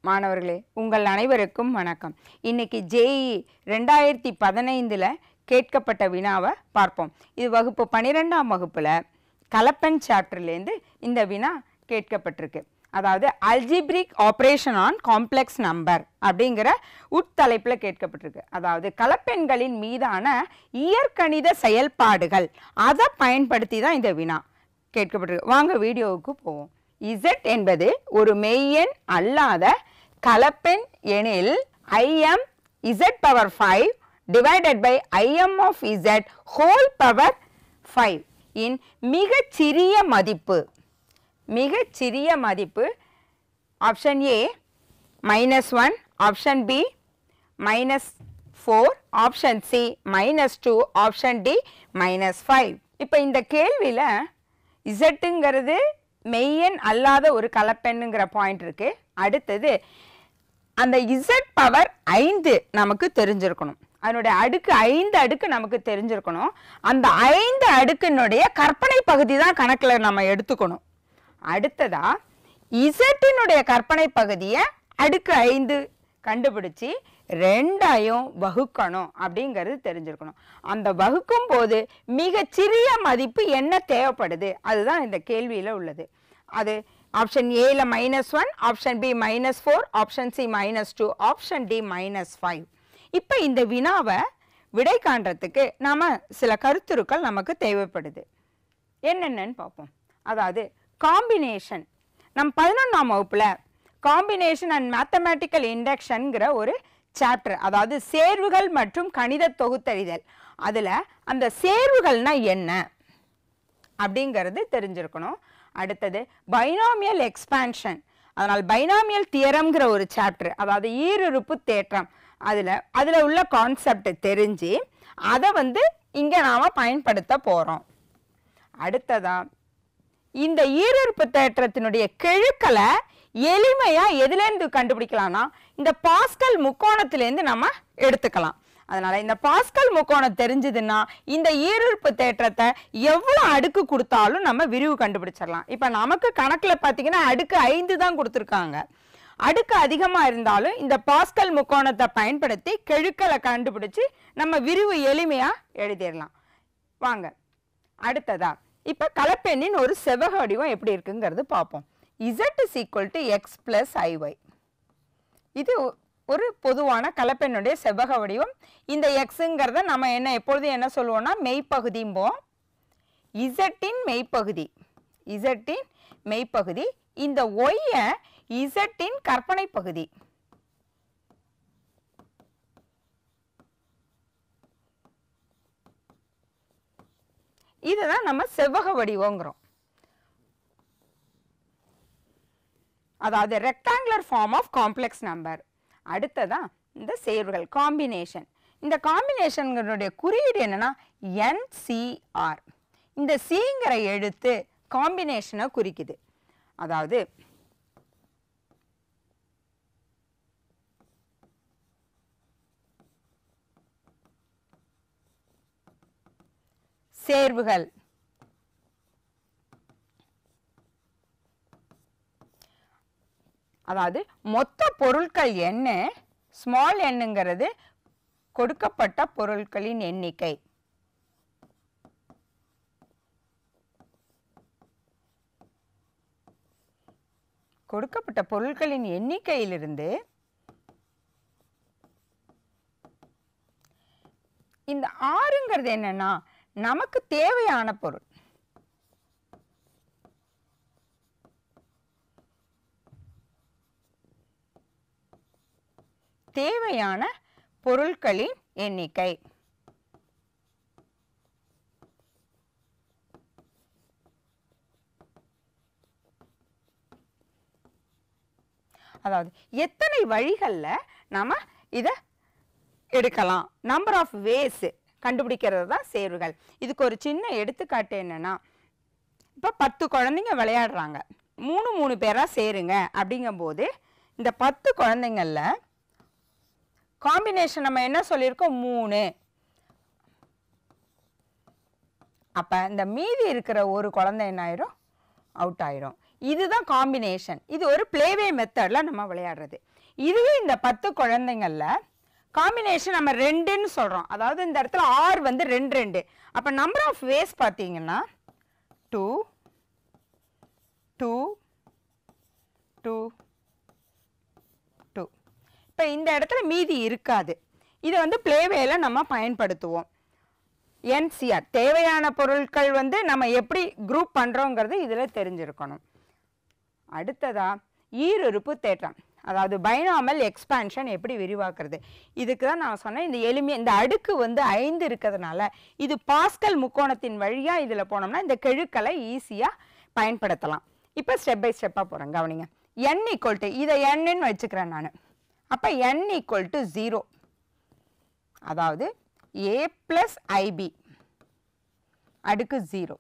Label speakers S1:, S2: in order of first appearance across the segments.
S1: மாணவர்களே, உங்கள் அனைவருக்கும் வணக்கம். இன்னைக்கு JEE 2015ல கேட்கப்பட்ட வினாவை பார்ப்போம். இது வகுப்பு 12ஆம் வகுப்புல கலப்பெண் சாப்டர்லேருந்து இந்த வினா கேட்கப்பட்டிருக்கு. அதாவது algebraic operation on complex number அப்படிங்கிற உட்தலைப்பில் கேட்கப்பட்டிருக்கு. அதாவது கலப்பெண்களின் மீதான இயற்கணித செயல்பாடுகள் அதை பயன்படுத்தி தான் இந்த வினா கேட்கப்பட்டிருக்கு. வாங்க வீடியோவுக்கு போவோம். Z என்பது ஒரு மெய்யெண் அல்லாத கலப்பெண் எனில் im z power 5 divided by im of z whole power 5 இன் மிகச்சிறிய மதிப்பு option A -1, option B -4, option C -2, option D -5. இப்போ இந்த கேள்வியில் இசட்டுங்கிறது மெய்யெண் அல்லாத ஒரு கலப்பெண்ணுங்கிற பாயிண்ட் இருக்கு. அடுத்தது அந்த இசட் பவர் 5 நமக்கு தெரிஞ்சிருக்கணும். அதனுடைய அடுக்கு 5 அடுக்கு நமக்கு தெரிஞ்சிருக்கணும். அந்த 5 அடுக்கினுடைய கற்பனை பகுதி தான் கணக்கில் நம்ம எடுத்துக்கணும். அடுத்ததா இசட்டினுடைய கற்பனை பகுதியை அடுக்கு 5 கண்டுபிடிச்சி 2ஐயும் வகுக்கணும் அப்படிங்கிறது தெரிஞ்சிருக்கணும். அந்த வகுக்கும் போது மிகச்சிறிய மதிப்பு என்ன தேவைப்படுது அதுதான் இந்த கேள்வியில் உள்ளது. அது ஆப்ஷன் ஏல -1, option B -4, option C -2, option D -5. இப்போ இந்த வினாவை விடை காண்றதுக்கு நாம சில கருத்துருக்கள் நமக்கு தேவைப்படுது. என்னென்னு பார்ப்போம். அதாவது காம்பினேஷன், நம் 11ஆம் வகுப்புல காம்பினேஷன் அண்ட் மேத்தமேட்டிக்கல் இண்டக்ஷன்ங்கிற ஒரு சாப்டர், அதாவது சேர்வுகள் மற்றும் கணித தொகுத்தறிதல், அதில் அந்த சேர்வுகள்னா என்ன அப்படிங்கிறது தெரிஞ்சிருக்கணும். அடுத்தது பைனாமியல் எக்ஸ்பான்ஷன், அதனால் பைனாமியல் தியரம்ங்கிற ஒரு சாப்டர், அதாவது ஈருறுப்பு தேற்றம், அதில் உள்ள கான்செப்ட் தெரிஞ்சு அதை இங்கே நாம் பயன்படுத்த போகிறோம். அடுத்ததா இந்த ஈருறுப்பு தேற்றத்தினுடைய கெழுக்களை எளிமையாக எதுலேருந்து கண்டுபிடிக்கலாம்னா இந்த பாஸ்கல் முக்கோணத்திலேருந்து நம்ம எடுத்துக்கலாம். அதனால இந்த பாஸ்கல் முக்கோணம் தெரிஞ்சதுன்னா இந்த ஈருறுப்பு தேற்றத்தை எவ்வளோ அடுக்கு கொடுத்தாலும் நம்ம விரிவு கண்டுபிடிச்சிடலாம். இப்போ நமக்கு கணக்கில் பார்த்தீங்கன்னா அடுக்கு 5 தான் கொடுத்துருக்காங்க. அடுக்கு அதிகமாக இருந்தாலும் இந்த பாஸ்கல் முக்கோணத்தை பயன்படுத்தி கெழுக்களை கண்டுபிடிச்சி நம்ம விரிவு எளிமையாக எழுதிடலாம். வாங்க அடுத்ததா இப்போ கலப்பெண்ணின் ஒரு செவ்வக வடிவம் எப்படி இருக்குங்கிறது பார்ப்போம். Z = x + iy. இது ஒரு பொதுவான கலப்பெண்ணுடைய செவ்வக வடிவம். இந்த எக்ஸுங்கிறத நம்ம எப்பொழுதும் என்ன சொல்லுவோம்னா மெய்ப்பகுதிம்போம். இசட்டின் மெய்ப்பகுதி, இந்த ஒய்யை இசட்டின் கற்பனை பகுதி. இதுதான் நம்ம செவ்வக வடிவங்கிறோம். அதாவது rectangular form of complex number. அடுத்ததான் இந்த சேர்வுகள் காம்பினேஷன். இந்த காம்பினேஷன்களுடைய குறியீடு என்னன்னா NCR. இந்த சிங்கிற எழுத்து காம்பினேஷனை குறிக்குது. அதாவது சேர்வுகள், அதாவது மொத்த பொருட்கள் என்ன, ஸ்மால் எண்ணுங்கிறது கொடுக்கப்பட்ட பொருட்களின் எண்ணிக்கை. கொடுக்கப்பட்ட பொருட்களின் எண்ணிக்கையிலிருந்து இந்த 6ங்கிறது என்னன்னா நமக்கு தேவையான பொருள். தேவையான பொருட்களின் எண்ணிக்கை. அதாவது எத்தனை வழிகளில் நாம இதை எடுக்கலாம், நம்பர் ஆஃப் வேஸ் கண்டுபிடிக்கிறது தான் சேர்வுகள். இதுக்கு ஒரு சின்ன எடுத்துக்காட்டு என்னன்னா, இப்போ 10 குழந்தைங்க விளையாடுறாங்க, 3 பேராக சேருங்க அப்படிங்கும்போது இந்த 10 குழந்தைங்கள்ல காம்பினேஷன் நம்ம என்ன சொல்லியிருக்கோம் 3. அப்போ இந்த மீதி இருக்கிற ஒரு குழந்தை என்ன ஆயிரும், அவுட் ஆயிரும். இதுதான் காம்பினேஷன். இது ஒரு பிளேவே மெத்தடில் நம்ம விளையாடுறது. இதுவே இந்த 10 குழந்தைங்கள்ல காம்பினேஷன் நம்ம 2ன்னு சொல்றோம். அதாவது இந்த இடத்துல r வந்து 2 2. அப்ப நம்பர் ஆஃப் வேஸ் பாத்தீங்கன்னா 2 2 2 2. இப்ப இந்த இடத்துல மீதி இருக்காது. இதை வந்து பிளேவேல நம்ம பயன்படுத்துவோம். NCR தேவையான பொருட்கள் வந்து நம்ம எப்படி குரூப் பண்றோங்கிறது இதுல தெரிஞ்சிருக்கணும். அடுத்ததா ஈருறுப்பு தேற்றம், அதாவது பைனாமல் எக்ஸ்பான்ஷன் எப்படி விரிவாக்குறது. இதுக்கு தான் நான் சொன்னேன் இந்த இந்த அடுக்கு வந்து 5 இருக்கிறதுனால இது பாஸ்கல் முக்கோணத்தின் வழியா இதுல போனோம்னா இந்த கெழுக்களை ஈஸியா பயன்படுத்தலாம். இப்போ ஸ்டெப் பை ஸ்டெப்பா போறேன், கவனிங்க. n = இதை n ன்னு வச்சுக்கிறேன் நான். அப்ப n = 0, அதாவது a + ib அடுக்கு 0.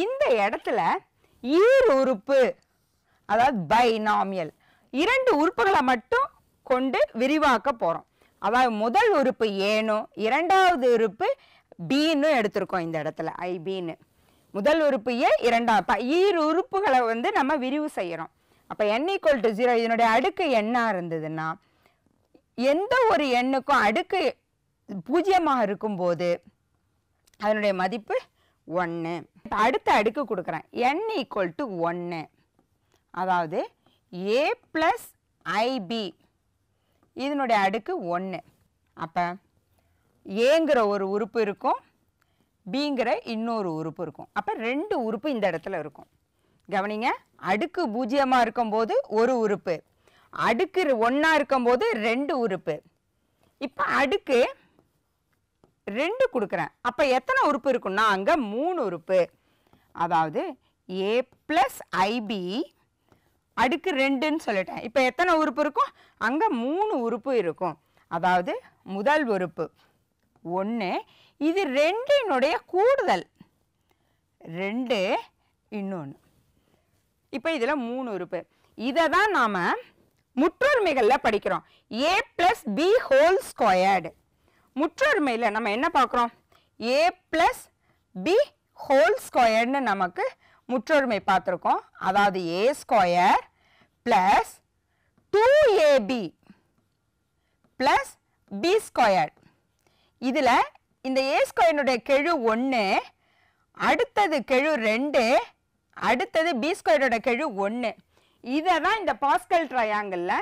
S1: இந்த இடத்துல ஈருறுப்பு, அதாவது பைனாமியல், 2 உறுப்புகளை மட்டும் கொண்டு விரிவாக்க போறோம். அதாவது முதல் உறுப்பு ஏனோ இரண்டாவது உறுப்பு பீன்னு எடுத்திருக்கோம். இந்த இடத்துல ஐபின்னு முதல் உறுப்பு ஏ, இரண்டாவது ஈரு உறுப்புகளை வந்து நம்ம விரிவு செய்யறோம். அப்ப n = 0, இதனுடைய அடுக்கு என்ன இருந்ததுன்னா எந்த ஒரு எண்ணுக்கும் அடுக்கு 0 இருக்கும்போது அதனுடைய மதிப்பு 1. அடுத்த அடுக்கு கொடுக்குறேன், n = 1, அதாவது a + ib இதனுடைய அடுக்கு 1. அப்ப ஏங்கிற ஒரு உறுப்பு இருக்கும், பிங்கிற இன்னொரு உறுப்பு இருக்கும். அப்ப 2 உறுப்பு இந்த இடத்துல இருக்கும். கவனிங்க, அடுக்கு 0 இருக்கும்போது ஒரு உறுப்பு, அடுக்கு 1 இருக்கும்போது 2 உறுப்பு. இப்ப அடுக்கு 2 கொடுக்குறேன். அப்ப எத்தனை உறுப்பு இருக்குன்னா அங்க 3 உறுப்பு. அதாவது a + ib அடுக்கு 2ன்னு சொல்லிட்டேன். இப்ப எத்தனை உறுப்பு இருக்கும் அங்க 3 உறுப்பு இருக்கும். அதாவது முதல் உறுப்பு 1, இது 2னுடைய கூடுதல் 2 இன்னொன்று. இப்ப இதுல 3 உறுப்பு. இதை தான் நாம முற்றொருமைகள்ல படிக்கிறோம், a + b ஹோல் ஸ்கொயர்டு. முற்றொருமையில நம்ம என்ன பார்க்கிறோம், a + b ஹோல் ஸ்கொயர்டுன்னு நமக்கு முற்றொருமை பார்த்திருக்கோம். அதாவது a² + 2ab + b². இதுல இந்த a² கெழு 1, அடுத்தது கெழு 2, அடுத்தது b² கெழு 1. இதை தான் இந்த பாஸ்கல் ட்ரையாங்கிள்ல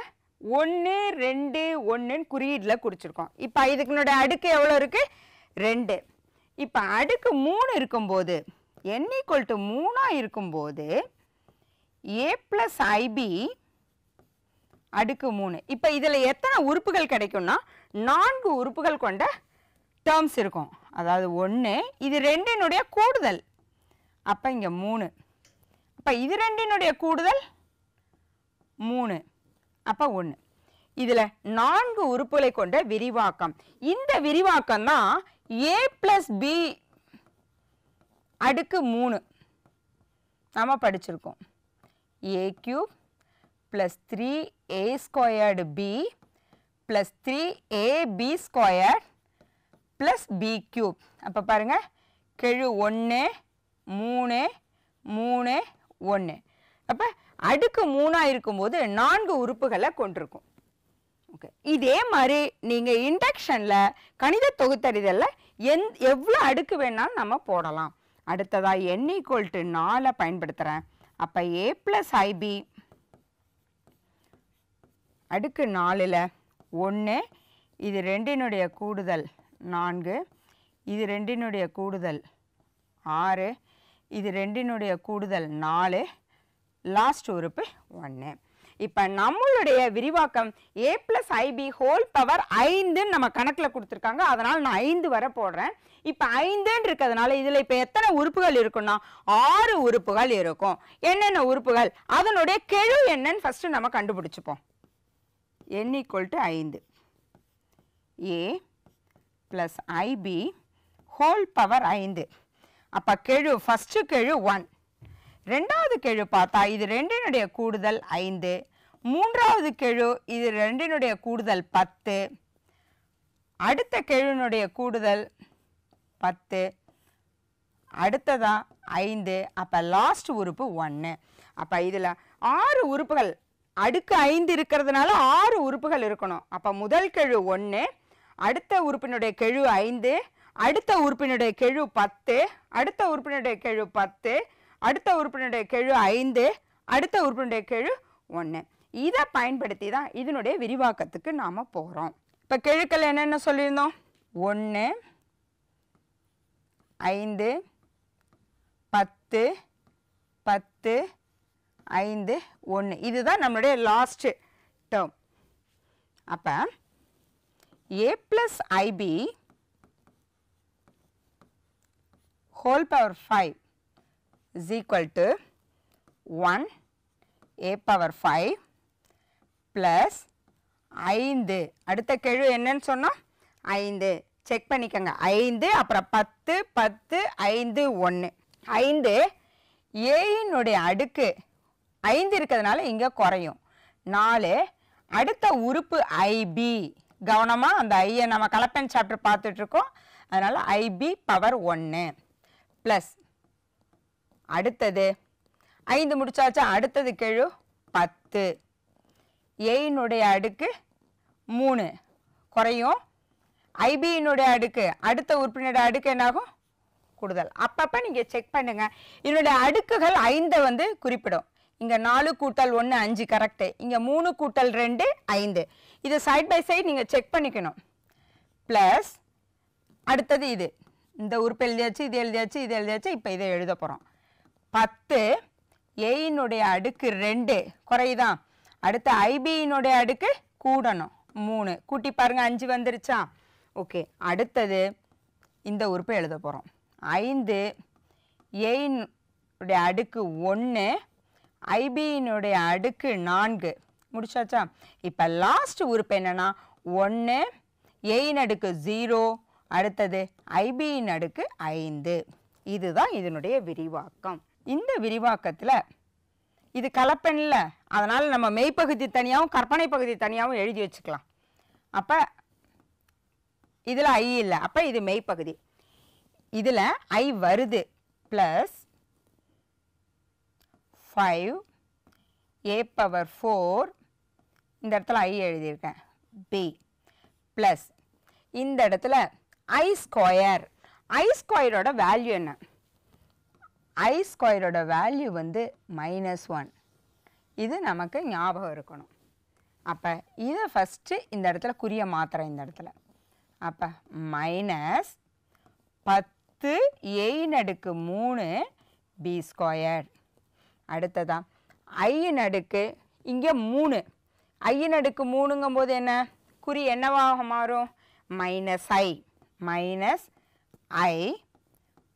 S1: 1 2 1ன்னு குறியீடுல குறிச்சிருக்கோம். இப்ப இதுக்குனுடைய அடுக்கு எவ்வளவு இருக்கு, 2. இப்ப அடுக்கு 3 இருக்கும்போது n = 3 இருக்கும்போது a + ib அடுக்கு 3. இப்ப இதுல எத்தனை உறுப்புகள் கிடைக்கும்னா 4 உறுப்புகள் கொண்ட டேர்ம்ஸ் இருக்கும். அதாவது 1, இது 2னுடைய கூடுதல், அப்ப இங்க 3. அப்ப இது 2னுடைய கூடுதல் 3, அப்ப 1. இதுல 4 உறுப்புகளை கொண்ட விரிவாக்கம். இந்த விரிவாக்கம் தான் a + b அடுக்கு 3 நாம படிச்சிருக்கோம். a³ + 3a² b + 3ab² + b³ அப்ப பாருங்க, கெழு 1 3 3 1. அப்ப அடுக்கு 3 இருக்கும்போது 4 உறுப்புகளை கொண்டிருக்கும். ஓகே, இதே மாதிரி நீங்க இண்டக்ஷன்ல கணித தொகுத்தறிதல்ல எவ்வளவு அடுக்கு வேணாலும் நம்ம போடலாம். அடுத்ததா n = 4 பயன்படுத்துறேன். அப்ப a + ib அடுக்கு 4ல 1, இது 2னுடைய கூடுதல் 4, இது 2னுடைய கூடுதல் 6, இது 2னுடைய கூடுதல் 4, லாஸ்ட் உறுப்பு 1. இப்ப நம்மளுடைய விரிவாக்கம் a + ib ஹோல் பவர் 5 நம்ம கணக்குல கொடுத்திருக்காங்க. அதனால நான் 5 வரை போடுறேன். இப்ப 5ன்னு இருக்கிறதுனால இதுல இப்ப எத்தனை உறுப்புகள் இருக்குன்னா 6 உறுப்புகள் இருக்கும். என்னென்ன உறுப்புகள், அதனுடைய கெழு என்னன்னு ஃபர்ஸ்ட் நம்ம கண்டுபிடிச்சுப்போம். n = 5, a + ib whole power 5. அப்ப கெழு ஃபர்ஸ்ட் கெழு 1, ரெண்டாவது கெழு பார்த்தா இது 2னுடைய கூடுதல் 5, மூன்றாவது கெழு இது 2னுடைய கூடுதல் 10, அடுத்த கெழுனுடைய கூடுதல் 10, அடுத்ததா 5. அப்ப லாஸ்ட் உறுப்பு 1. அப்ப இதுல 6 உறுப்புகள் அடுக்கு 5 இருக்கிறதுனால 6 உறுப்புகள் இருக்கணும். அப்போ முதல் கெழு 1, அடுத்த உறுப்பினுடைய கெழு 5, அடுத்த உறுப்பினுடைய கெழு 10, அடுத்த உறுப்பினுடைய கெழு 10, அடுத்த உறுப்பினுடைய கெழு 5, அடுத்த உறுப்பினுடைய கெழு 1. இதை பயன்படுத்தி தான் இதனுடைய விரிவாக்கத்துக்கு நாம் போகிறோம். இப்போ கெழுக்கள் என்னென்ன சொல்லியிருந்தோம்? 1, 5, 10, 10, 5, 1. இதுதான் நம்மளுடைய லாஸ்ட் டேர்ம். அப்போ a plus ib whole power 5 is equal to 1 a power 5 plus 5. அடுத்த கெழு என்னன்னு சொன்னோம்? 5. செக் பண்ணிக்கங்க. 5 அப்புறம் 10, 10, 5, 1. 5 ஏனுடைய அடுக்கு 5 இருக்கிறதுனால இங்கே குறையும். 4 அடுத்த உறுப்பு IB. கவனமாக அந்த ஐயை நம்ம கலப்பெண் சாப்டர் பார்த்துட்ருக்கோம். அதனால் IB பவர் 1 ப்ளஸ் அடுத்தது 5 முடிச்சாச்சா, அடுத்தது கெழு 10. ஏனுடைய அடுக்கு 3 குறையும். ஐபியினுடைய அடுக்கு அடுத்த உறுப்பினுடைய அடுக்கு என்னாகும்? கூடுதல். அப்பப்போ நீங்கள் செக் பண்ணுங்கள். இதனுடைய அடுக்குகள் 5 வந்து குறிப்பிடும். இங்கே 4 கூட்டல் 1 5 கரெக்டு. இங்கே 3 கூட்டல் 2 5. இது சைட் பை சைட் நீங்கள் செக் பண்ணிக்கணும். ப்ளஸ் அடுத்தது இது, இந்த உறுப்பு எழுதியாச்சு, இது எழுதியாச்சு, இது எழுதியாச்சு. இப்போ இதை எழுத போகிறோம். 10 ஏயினுடைய அடுக்கு 2 குறையுதான். அடுத்து ஐபியினுடைய அடுக்கு கூடணும் 3. கூட்டி பாருங்கள், 5 வந்துருச்சா? ஓகே. அடுத்தது இந்த உறுப்பை எழுத போகிறோம். 5 ஏயினுடைய அடுக்கு 1, ஐபியினுடைய அடுக்கு 4. முடிச்சாச்சா? இப்போ லாஸ்ட் உறுப்பு என்னன்னா 1 ஏயின் அடுக்கு 0, அடுத்தது ஐபியின் அடுக்கு 5. இதுதான் இதனுடைய விரிவாக்கம். இந்த விரிவாக்கத்தில் இது கலப்பெண்ணில், அதனால் நம்ம மெய்ப்பகுதி தனியாகவும் கற்பனை பகுதி தனியாகவும் எழுதி வச்சுக்கலாம். அப்போ இதில் ஐ இல்லை, அப்போ இது மெய்ப்பகுதி. இதில் ஐ வருது. ப்ளஸ் 5 a பவர் 4, இந்த இடத்துல ஐ எழுதியிருக்கேன், பி ப்ளஸ் இந்த இடத்துல ஐ ஸ்கொயர். ஐ ஸ்கொயரோட வேல்யூ என்ன? ஐ ஸ்கொயரோட வேல்யூ வந்து -1. இது நமக்கு ஞாபகம் இருக்கணும். அப்போ இதை ஃபஸ்ட்டு இந்த இடத்துல குறிய மாத்திரம். இந்த இடத்துல அப்போ -10 ஏயின் அடுக்கு 3 பி ஸ்கொயர். அடுத்ததான் ஐயின் அடுக்கு இங்கே 3. ஐயின் அடுக்கு 3ங்கும் போது என்ன குறி என்னவாக மாறும்? -i. -i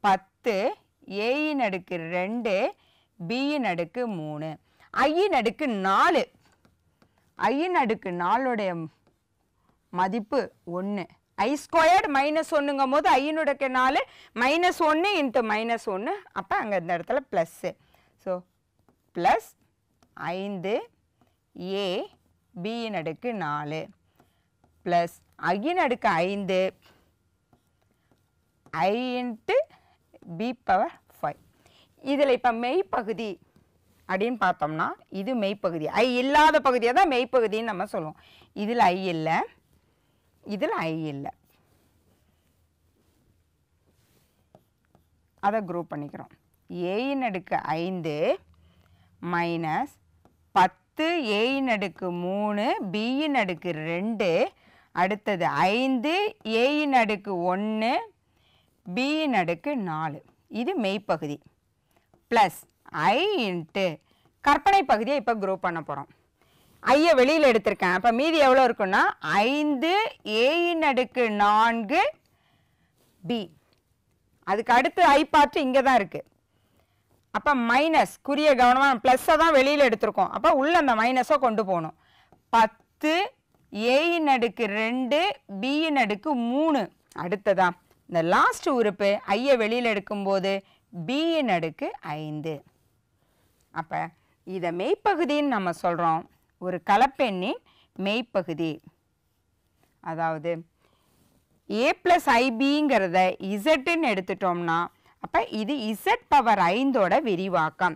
S1: 10 ஏயின் அடுக்கு 2 பியின் அடுக்கு 3. ஐயின் அடுக்கு 4. ஐயின் அடுக்கு 4உடைய மதிப்பு 1. ஐ ஸ்கொயர்டு -1ங்கும் போது ஐயினுடைய 4 -1 இன்ட்டு -1. அப்போ அங்கே இந்த இடத்துல ப்ளஸ்ஸு. ஸோ ப்ளஸ் 5 ஏ பியின் அடுக்கு 4 ப்ளஸ் ஐயின் அடுக்கு 5 ஐ இன்ட்டு பி பவர் 5. இதில் இப்போ மெய்ப்பகுதி அப்படின்னு பார்த்தோம்னா இது மெய்ப்பகுதி. ஐ இல்லாத பகுதியை தான் மெய்ப்பகுதின்னு நம்ம சொல்லுவோம். இதில் ஐ இல்லை, இதில் ஐ இல்லை. அதை குரூப் பண்ணிக்கிறோம். ஏயின் அடுக்கு 5 மைனஸ் 10 ஏயின் அடுக்கு 3 பியின் அடுக்கு 2, அடுத்தது 5 ஏயின் அடுக்கு 1 பியின் அடுக்கு 4. இது மெய்ப்பகுதி. ப்ளஸ் ஐ இன்ட்டு கற்பனை பகுதியை இப்போ குரூப் பண்ண போகிறோம். ஐயை வெளியில் எடுத்திருக்கேன். அப்போ மீதி எவ்வளோ இருக்குன்னா 5 ஏயின் அடுக்கு 4 பி. அதுக்கு அடுத்து ஐ பார்த்து இங்கே தான் இருக்குது. அப்போ மைனஸ் குறிய கவனமாக ப்ளஸ்ஸை தான் வெளியில் எடுத்திருக்கோம். அப்போ உள்ள அந்த மைனஸை கொண்டு போகணும். 10 ஏயின் அடுக்கு 2 பியின் அடுக்கு 3. அடுத்ததான் இந்த லாஸ்ட் உறுப்பு ஐயை வெளியில் எடுக்கும்போது பியின் அடுக்கு 5. அப்போ இதை மெய்ப்பகுதின்னு நம்ம சொல்கிறோம். ஒரு கலப்பெண்ணின் மெய்ப்பகுதி, அதாவது ஏ ப்ளஸ் ஐபிங்கிறத இசட்டுன்னு எடுத்துட்டோம்னா அப்போ இது இசட் பவர் 5ஓட விரிவாக்கம்.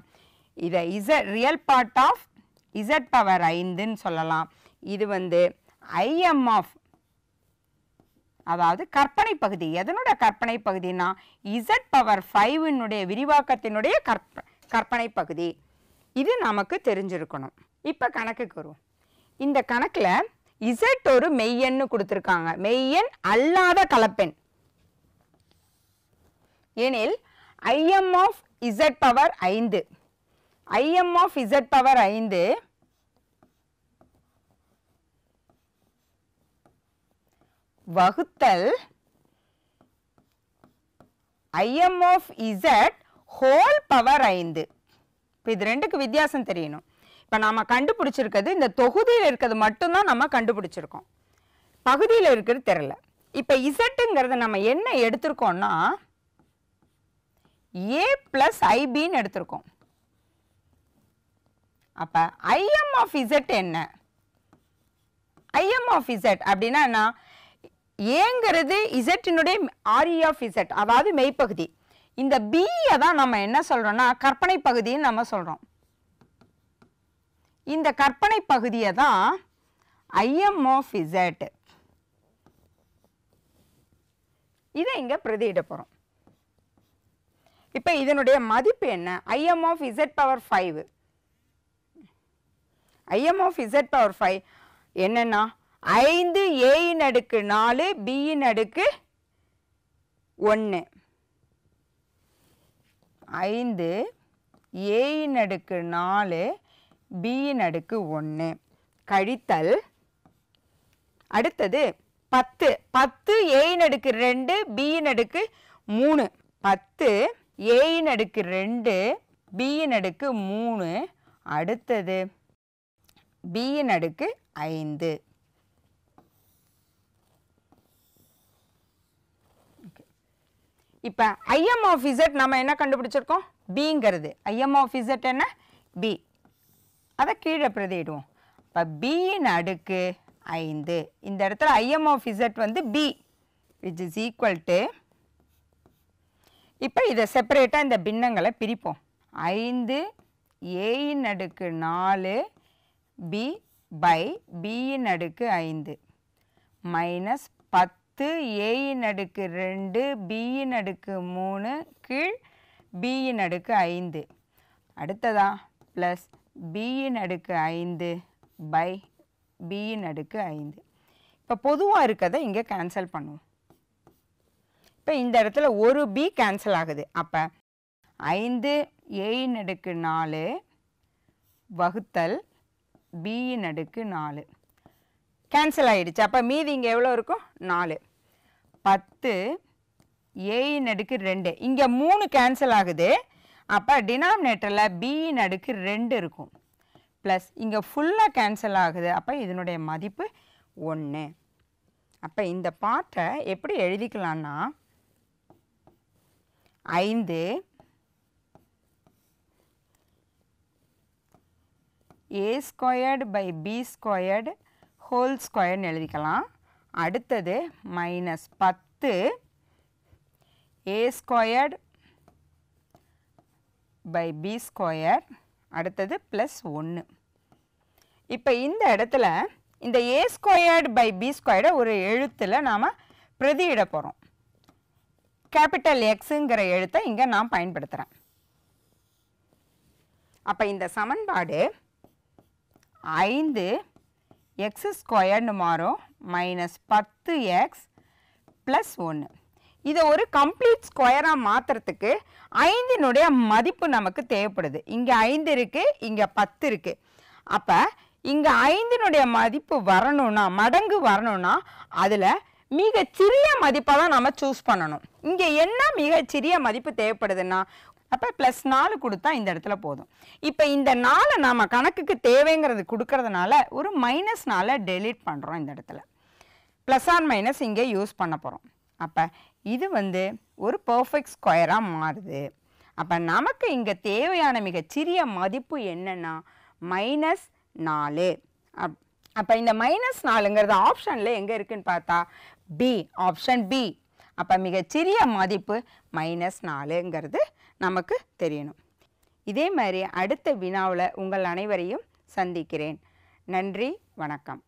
S1: இதை real part of z power 5ன்னு சொல்லலாம். இது வந்து im ஆஃப், அதாவது கற்பனை பகுதி. எதனோட கற்பனை பகுதினா z பவர் 5னுடைய விரிவாக்கத்தினுடைய கற்பனை பகுதி. இது நமக்கு தெரிஞ்சிருக்கணும். இப்போ கணக்குக்கு வரும். இந்த கணக்கில் z ஒரு மெய்யெண்ணு கொடுத்துருக்காங்க, மெய்யெண் அல்லாத கலப்பெண். எனில் im of z power 5, im of z power 5 வகுத்தல் im of z whole power 5. இப்போ இது ரெண்டுக்கு வித்தியாசம் தெரியணும். இப்போ நாம் கண்டுபிடிச்சிருக்கிறது இந்த தொகுதியில் இருக்கிறது மட்டும்தான் நம்ம கண்டுபிடிச்சிருக்கோம், பகுதியில் இருக்கிறது தெரியல. இப்போ இசட்டுங்கிறத நம்ம என்ன எடுத்திருக்கோம்னா a + IBன்னு எடுத்திருக்கோம். அப்போ im ஆஃப் z என்ன? im ஆஃப் z அப்படின்னா என்ன? ஏங்கிறது இசட்டினுடைய RE ஆஃப் z, அதாவது மெய்ப்பகுதி. இந்த பியை தான் நம்ம என்ன சொல்கிறோம்னா கற்பனை பகுதின்னு நம்ம சொல்கிறோம். இந்த கற்பனை பகுதியை தான் im ஆஃப் z. இதை இங்கே பிரதியிட போகிறோம். இப்போ இதனுடைய மதிப்பு என்ன? im of z power 5. im of z power 5 என்னன்னா 5 a-ன் அடுக்கு 4 b-ன் அடுக்கு 1. 5 a-ன் அடுக்கு 4 b-ன் அடுக்கு 1 கழித்தல் அடுத்தது 10 a-ன் அடுக்கு 2 b-ன் அடுக்கு 3. 10 a-ன் அடுக்கு 2 b-ன் அடுக்கு 3 அடுத்தது b-ன் அடுக்கு 5. இப்போ im ஆஃப் z நம்ம என்ன கண்டுபிடிச்சிருக்கோம்? bங்கிறது. im ஆஃப் z என்ன? b. அதை கீழே பிரதியிடுவோம். இப்போ b-ன் அடுக்கு 5. இந்த இடத்துல im ஆஃப் z வந்து b, which is equal to, இப்போ இதை செப்பரேட்டாக இந்த பின்னங்களை பிரிப்போம். 5 a-ன் அடுக்கு 4 b by b-ன் அடுக்கு 5 மைனஸ் 10 a-ன் அடுக்கு 2 b-ன் அடுக்கு 3 கீழ் b-ன் அடுக்கு 5 அடுத்ததா ப்ளஸ் b-ன் அடுக்கு 5 பை b-ன் அடுக்கு 5. இப்போ பொதுவாக இருக்கிறத இங்கே கேன்சல் பண்ணுவோம். இப்போ இந்த இடத்துல ஒரு b கேன்சல் ஆகுது. அப்போ 5 a-ன் அடுக்கு 4 வகுத்தல் b-ன் அடுக்கு 4 கேன்சல் ஆகிடுச்சு. அப்போ மீதி இங்கே எவ்வளோ இருக்கும்? 4. 10 a-ன் அடுக்கு 2, இங்கே 3 கேன்சல் ஆகுது. அப்போ டினாமினேட்டரில் b-ன் அடுக்கு 2 இருக்கும். ப்ளஸ் இங்கே ஃபுல்லாக கேன்சல் ஆகுது. அப்போ இதனுடைய மதிப்பு 1. அப்போ இந்த பாட்டை எப்படி எழுதிக்கலான்னா 5 a squared by b squared whole ஸ்கொயர்னு எழுதிக்கலாம். அடுத்தது minus 10 a squared by b square அடுத்தது ப்ளஸ் 1. இப்போ இந்த இடத்துல இந்த a ஸ்கொயர்டு பை b ஸ்கொயர்டை ஒரு எழுத்தில் நாம் பிரதியிட போகிறோம். கேபிட்டல் எக்ஸுங்கிற எழுத்தை இங்கே நான் பயன்படுத்துகிறேன். அப்போ இந்த சமன்பாடு 5 எக்ஸ் ஸ்கொயர்னு மாறும் மைனஸ் 10x ப்ளஸ் 1. இதை ஒரு கம்ப்ளீட் ஸ்கொயராக மாற்றுறதுக்கு 5னுடைய மதிப்பு நமக்கு தேவைப்படுது. இங்கே 5 இருக்குது, இங்கே 10 இருக்குது. அப்போ இங்கே 5னுடைய மதிப்பு வரணும்னா, மடங்கு வரணும்னா அதில் மிகச்சிறிய மதிப்பாக தான் நம்ம சூஸ் பண்ணணும். இங்கே என்ன மிகச்சிறிய மதிப்பு தேவைப்படுதுன்னா அப்போ ப்ளஸ் 4 கொடுத்தா இந்த இடத்துல போதும். இப்போ இந்த 4 நாம் கணக்குக்கு தேவைங்கிறது கொடுக்கறதுனால ஒரு மைனஸ் 4 டெலீட் பண்ணுறோம். இந்த இடத்துல ப்ளஸ் ஆர் மைனஸ் இங்கே யூஸ் பண்ண போகிறோம். அப்போ இது வந்து ஒரு பர்ஃபெக்ட் ஸ்கொயராக மாறுது. அப்போ நமக்கு இங்கே தேவையான மிகச்சிறிய மதிப்பு என்னென்னா மைனஸ் 4. அப்போ இந்த மைனஸ் 4ங்கிறது ஆப்ஷனில் எங்கே இருக்குதுன்னு பார்த்தா பி, ஆப்ஷன் பி. அப்போ மிகச்சிறிய மதிப்பு மைனஸ் 4ங்கிறது நமக்கு தெரியணும். இதே மாதிரி அடுத்த வினாவில் உங்கள் அனைவரையும் சந்திக்கிறேன். நன்றி, வணக்கம்.